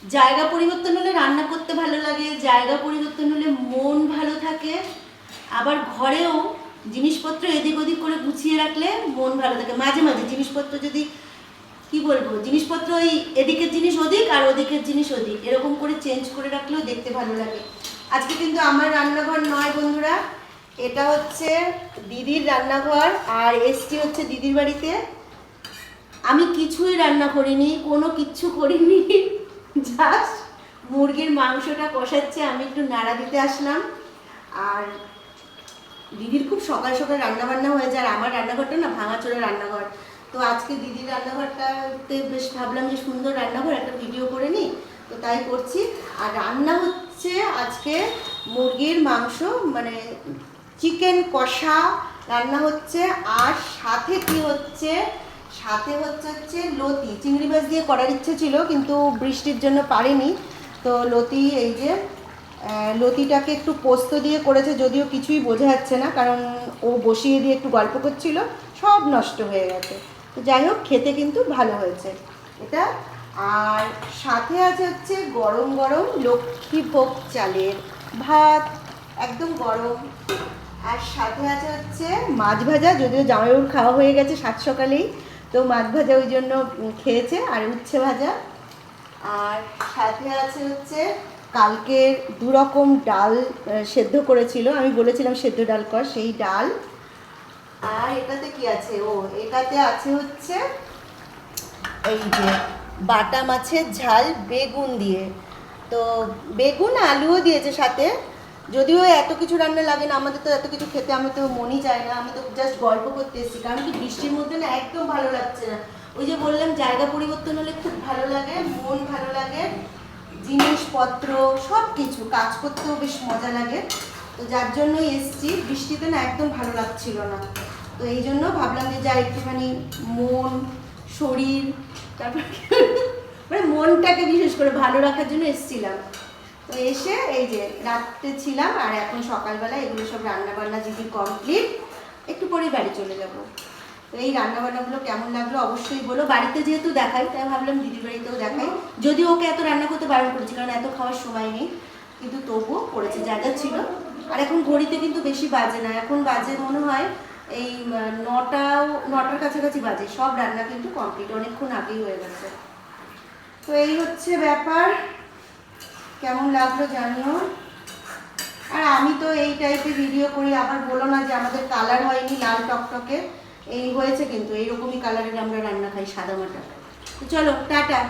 জায়গা পরিবর্তন হলে রান্না করতে ভালো লাগে, জায়গা পরিবর্তন হলে মন ভালো থাকে, আবার ঘরেও জিনিসপত্র এদিক ওদিক করে গুছিয়ে রাখলে মন ভালো থাকে। মাঝে মাঝে জিনিসপত্র যদি কি বলবো, জিনিসপত্র ওই এদিকের জিনিস ওদিক আর ওদিকের জিনিস ওদিক এরকম করে চেঞ্জ করে রাখলেও দেখতে ভালো লাগে। আজকে কিন্তু আমার রান্নাঘর নয় বন্ধুরা, এটা হচ্ছে দিদির রান্নাঘর, আর এসটি হচ্ছে দিদির বাড়িতে। আমি কিছুই রান্না করিনি, কোনো কিচ্ছু করিনি, জাস্ট মুরগির মাংসটা কষাচ্ছে, আমি একটু নাড়া দিতে আসলাম। আর দিদির খুব সকাল সকাল রান্না বান্না হয়ে যায়, আর আমার রান্নাঘরটা না ভাঙাচোরা রান্নাঘর। তো আজকে দিদির রান্নাঘরটাতে বেশ ভাবলাম যে সুন্দর রান্নাঘর, একটা ভিডিও করে নিই, তো তাই করছি। আর রান্না হচ্ছে আজকে মুরগির মাংস, মানে চিকেন কষা রান্না হচ্ছে। আর সাথে কি হচ্ছে, সাথে হচ্ছে লতি, চিংড়ি মাছ দিয়ে করার ইচ্ছে ছিল কিন্তু বৃষ্টির জন্য পারিনি। তো লতি, এই যে লতিটাকে একটু পোস্ত দিয়ে করেছে, যদিও কিছুই বোঝা যাচ্ছে না, কারণ ও বসিয়ে দিয়ে একটু গল্প করছিল, সব নষ্ট হয়ে গেছে। তো যাই হোক, খেতে কিন্তু ভালো হয়েছে এটা। আর সাথে আছে হচ্ছে গরম গরম লক্ষ্মীভোগ চালের ভাত, একদম গরম। আর সাথে আছে হচ্ছে মাছ ভাজা, যদিও জামাইবাবুর খাওয়া হয়ে গেছে সাত সকালেই, তো মাছ ভাজা ওই জন্য খেয়েছে, আর উচ্ছে ভাজা। আর সাথে আছে হচ্ছে কালকের দুরকম ডাল সেদ্ধ করেছিল, আমি বলেছিলাম সেদ্ধ ডাল কর, সেই ডাল। আর এটাতে কি আছে, ও এটাতে আছে হচ্ছে এই যে বাটা মাছের ঝাল বেগুন দিয়ে। তো বেগুন আলুও দিয়েছে সাথে, যদিও এত কিছু রান্না লাগে না, আমাদের তো এত কিছু খেতে আমি তো মনই চাই না, আমি তো জাস্ট গল্প করতে এসেছি, কারণ কি বৃষ্টির মধ্যে না একদম ভালো লাগছে না। ওই যে বললাম জায়গা পরিবর্তন হলে খুব ভালো লাগে, মন ভালো লাগে, জিনিসপত্র সব কিছু কাজ করতেও বেশ মজা লাগে। তো যার জন্যই এসছি, বৃষ্টিতে না একদম ভালো লাগছিল না, তো এই জন্য ভাবলাম যে যা একটুখানি মন শরীর তারপর মানে মনটাকে বিশেষ করে ভালো রাখার জন্য এসছিলাম। তো এসে এই যে রাত্রে ছিলাম, আর এখন সকালবেলা এগুলো সব রান্নাবান্না যদি কমপ্লিট, একটু পরেই বাড়ি চলে যাব। তো এই রান্নাবান্নাগুলো কেমন লাগলো অবশ্যই বলো। বাড়িতে যেহেতু দেখাই, তাই ভাবলাম দিদির বাড়িতেও দেখাই, যদি ওকে এত রান্না করতে বারণ করেছি, কারণ এত খাওয়ার সময় নেই, কিন্তু তবুও করেছে যা যা ছিল। আর এখন ঘড়িতে কিন্তু বেশি বাজে না, এখন বাজে মনে হয় এই নটার কাছাকাছি বাজে, সব রান্না কিন্তু কমপ্লিট, অনেকক্ষণ আগেই হয়ে গেছে। তো এই হচ্ছে ব্যাপার, কেমন লাগলো জানিও। আর আমি তো এই টাইপের ভিডিও করি, আবার বলো না যে আমাদের কালার হয়নি লাল টকটকে, এই হয়েছে কিন্তু এইরকমই কালারের আমরা রান্না খাই, সাদা মাটা। তো চলো টাটা।